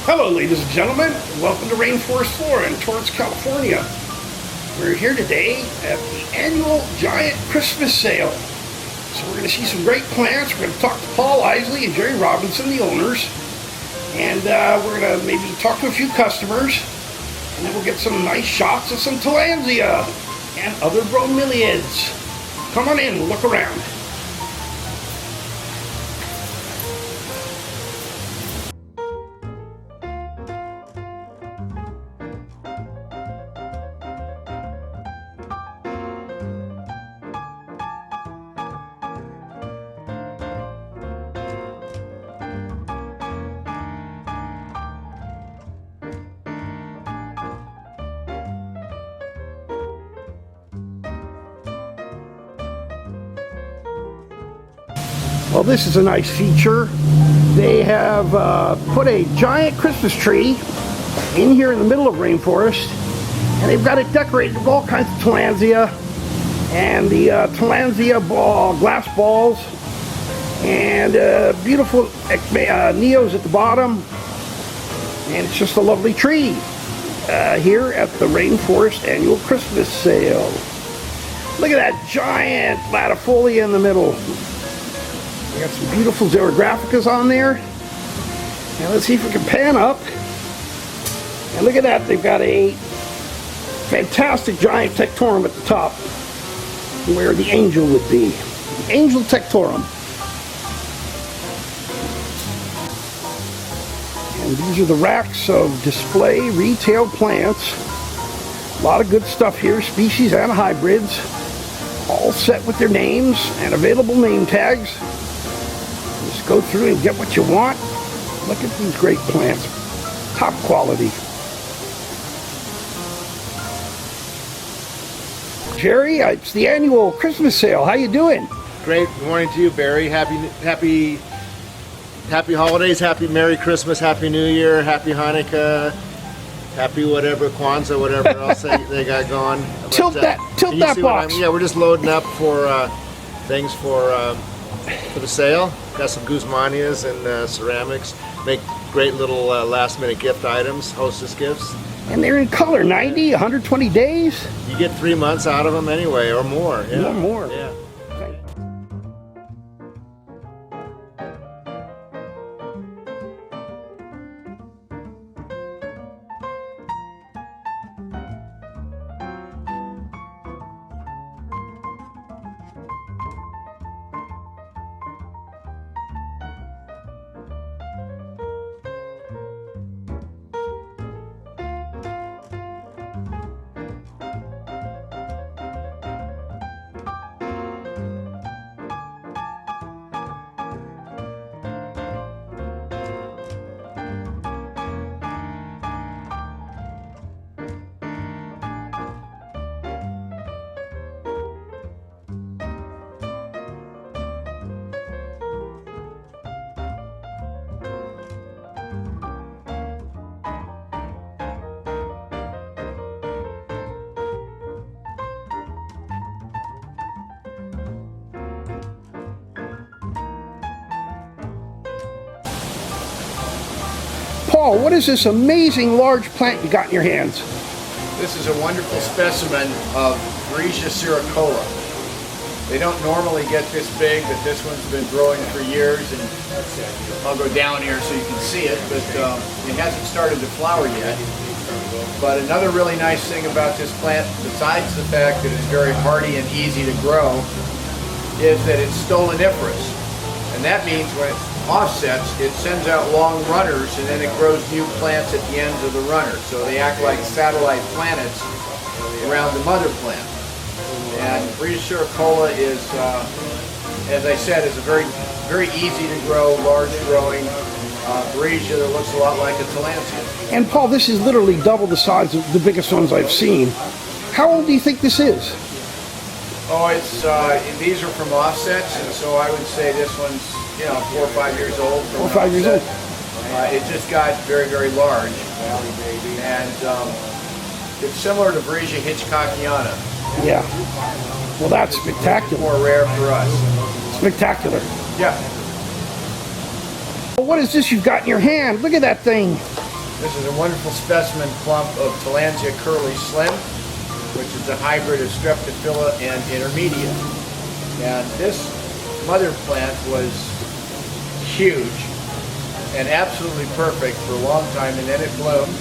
Hello, ladies and gentlemen. Welcome to Rainforest Flora in Torrance, California. We're here today at the annual giant Christmas sale. So we're going to see some great plants. We're going to talk to Paul, Isley, and Jerry Robinson, the owners. And we're going to maybe talk to a few customers. And then we'll get some nice shots of some Tillandsia and other bromeliads. Come on in, look around. Well, this is a nice feature. They have put a giant Christmas tree in here in the middle of Rainforest, and they've got it decorated with all kinds of Tillandsia and the Tillandsia glass balls and beautiful neos at the bottom, and it's just a lovely tree here at the Rainforest annual Christmas sale. Look at that giant latifolia in the middle. We got some beautiful xerographicas on there. Now let's see if we can pan up. And look at that, they've got a fantastic giant tectorum at the top, where the angel would be. Angel tectorum. And these are the racks of display retail plants. A lot of good stuff here, species and hybrids, all set with their names and available name tags. Just go through and get what you want. Look at these great plants. Top quality. Jerry, it's the annual Christmas sale. How you doing? Great. Good morning to you, Barry. Happy holidays. Happy Merry Christmas. Happy New Year. Happy Hanukkah. Happy whatever, Kwanzaa, whatever else they got going. Tilt that box. Yeah, we're just loading up for things for the sale. Got some Guzmanias and ceramics. Make great little last-minute gift items, hostess gifts. And they're in color, 90, 120 days. You get 3 months out of them anyway, or more. Yeah. More. Yeah. Paul, what is this amazing large plant you got in your hands? This is a wonderful specimen of Grisia siricola. They don't normally get this big, but this one's been growing for years, and I'll go down here so you can see it, but it hasn't started to flower yet. But another really nice thing about this plant, besides the fact that it's very hardy and easy to grow, is that it's stoloniferous. And that means when it offsets, it sends out long runners, and then it grows new plants at the ends of the runners. So they act like satellite planets around the mother plant. And Grisia siricola is, as I said, is a very easy to grow, large growing Grisia that looks a lot like a Tillandsia. And Paul, this is literally double the size of the biggest ones I've seen. How old do you think this is? Oh, it's these are from offsets, and so I would say this one's 4 or 5 years old. 4 or 5 years old. It just got very, very large, and it's similar to Grisia hitchcockiana. Yeah. Well, that's spectacular. More rare for us. Spectacular. Yeah. Well, what is this you've got in your hand? Look at that thing. This is a wonderful specimen clump of Tillandsia curly slim, which is a hybrid of Streptophila and intermediate. And this mother plant was huge and absolutely perfect for a long time, and then it bloomed.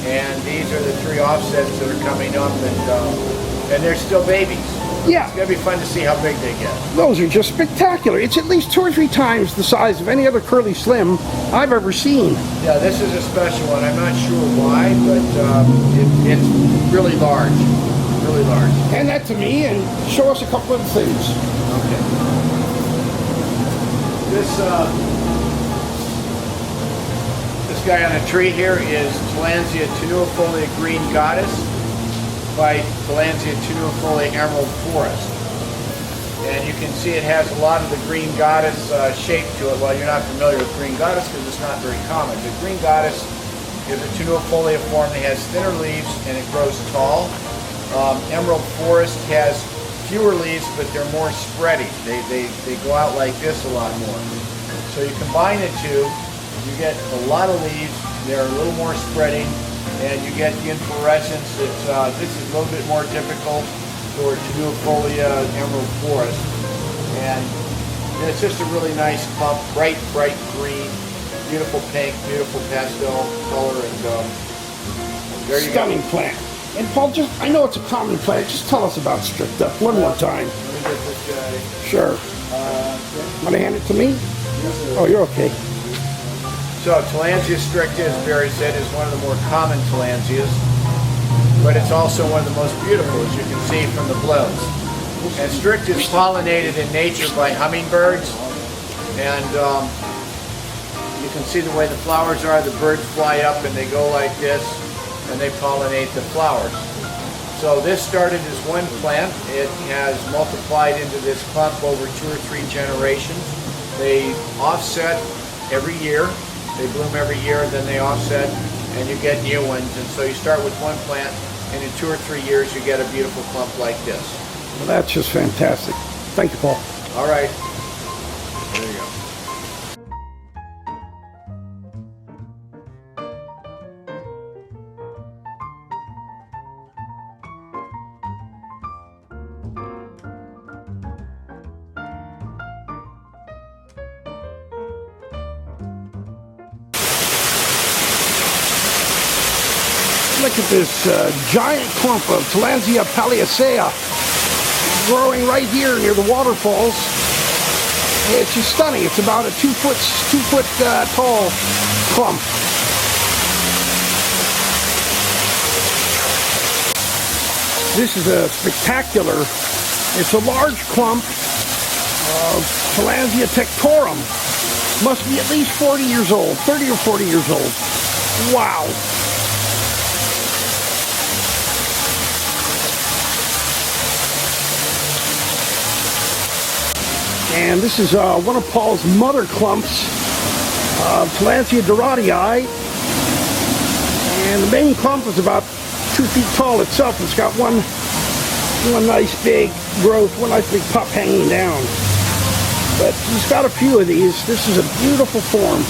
And these are the 3 offsets that are coming up, and they're still babies. Yeah. It's going to be fun to see how big they get. Those are just spectacular. It's at least 2 or 3 times the size of any other curly slim I've ever seen. Yeah, this is a special one. I'm not sure why, but it's really large. Really large. Hand that to me and show us a couple of things. Okay. This guy on a tree here is Tillandsia tenuifolia green goddess by Tillandsia tenuifolia emerald forest. And you can see it has a lot of the green goddess shape to it. Well, you're not familiar with green goddess because it's not very common. The green goddess is a tenuifolia form that has thinner leaves and it grows tall. Emerald forest has fewer leaves, but they're more spready. They go out like this a lot more. So you combine the two, you get a lot of leaves. They're a little more spreading, and you get the inflorescence. This is a little bit more difficult for tenuifolia emerald forest, and it's just a really nice clump, bright green, beautiful pink, beautiful pastel color, and there you go. Stunning plant. And Paul, I know it's a common plant. Just tell us about Stricta one more time. Let me get this guy. Sure. Want to hand it to me? Oh, you're okay. So Tillandsia stricta, as Barry said, is one of the more common Tillandsias, but it's also one of the most beautiful, as you can see from the blooms. And stricta is pollinated in nature by hummingbirds, and you can see the way the flowers are. The birds fly up and they go like this, and they pollinate the flowers. So this started as one plant. It has multiplied into this clump over 2 or 3 generations. They offset every year. They bloom every year, then they offset, and you get new ones. And so you start with one plant, and in 2 or 3 years, you get a beautiful clump like this. Well, that's just fantastic. Thank you, Paul. All right. There you go. Look at this giant clump of Tillandsia Palea growing right here near the waterfalls. It's just stunning. It's about a 2 foot tall clump. This is a spectacular. It's a large clump of Tillandsia tectorum. Must be at least 40 years old, 30 or 40 years old. Wow. And this is one of Paul's mother clumps of Tillandsia doradii. And the main clump is about 2 feet tall itself. It's got one nice big growth, one nice big pup hanging down. But he's got a few of these. This is a beautiful form.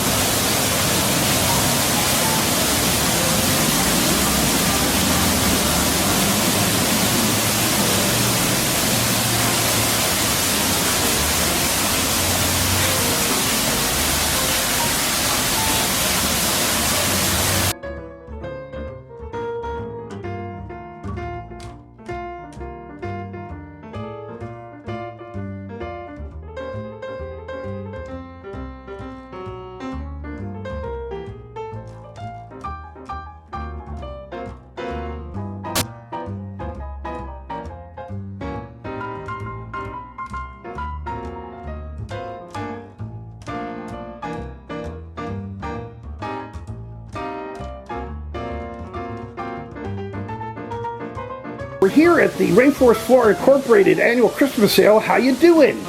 We're here at the Rainforest Flora Incorporated annual Christmas sale. How you doing?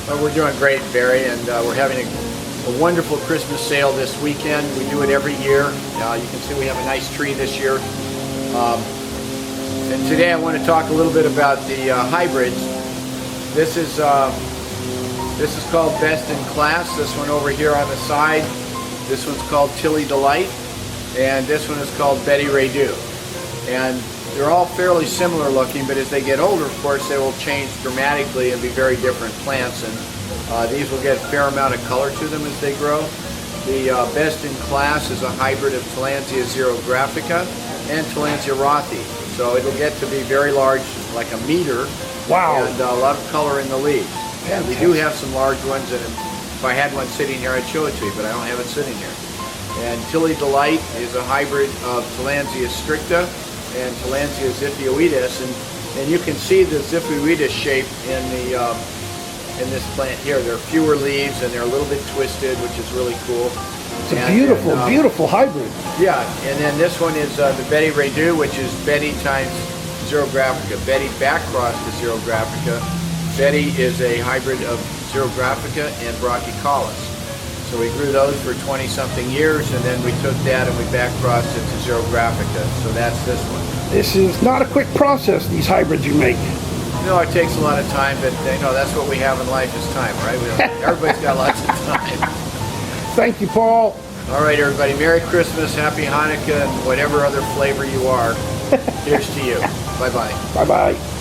Well, we're doing great, Barry, and we're having a wonderful Christmas sale this weekend. We do it every year. You can see we have a nice tree this year. And today I want to talk a little bit about the hybrids. This is called Best in Class. This one over here on the side, this one's called Tilly Delight. and this one is called Betty Ray Dew. And they're all fairly similar looking, but as they get older, of course, they will change dramatically and be very different plants. And these will get a fair amount of color to them as they grow. The best in class is a hybrid of Tillandsia xerographica and Tillandsia rothy. So it'll get to be very large, like a meter. Wow. And a lot of color in the leaves. And we do have some large ones, and if I had one sitting here, I'd show it to you, but I don't have it sitting here. And Tilly Delight is a hybrid of Tillandsia stricta and Tillandsia ziphioides, and you can see the ziphioides shape in this plant here. There are fewer leaves and they're a little bit twisted, which is really cool. It's a beautiful, beautiful hybrid. Yeah, and then this one is the Betty Ray Dew, which is Betty times xerographica. Betty backcrossed to xerographica. Betty is a hybrid of xerographica and brachycaulus. So we grew those for 20-something years, and then we took that and we backcrossed it to xerographica. So that's this one. This is not a quick process, these hybrids you make. No, it takes a lot of time, but that's what we have in life is time, right? Everybody's got lots of time. Thank you, Paul. All right, everybody. Merry Christmas, Happy Hanukkah, and whatever other flavor you are. Here's to you. Bye-bye. Bye-bye.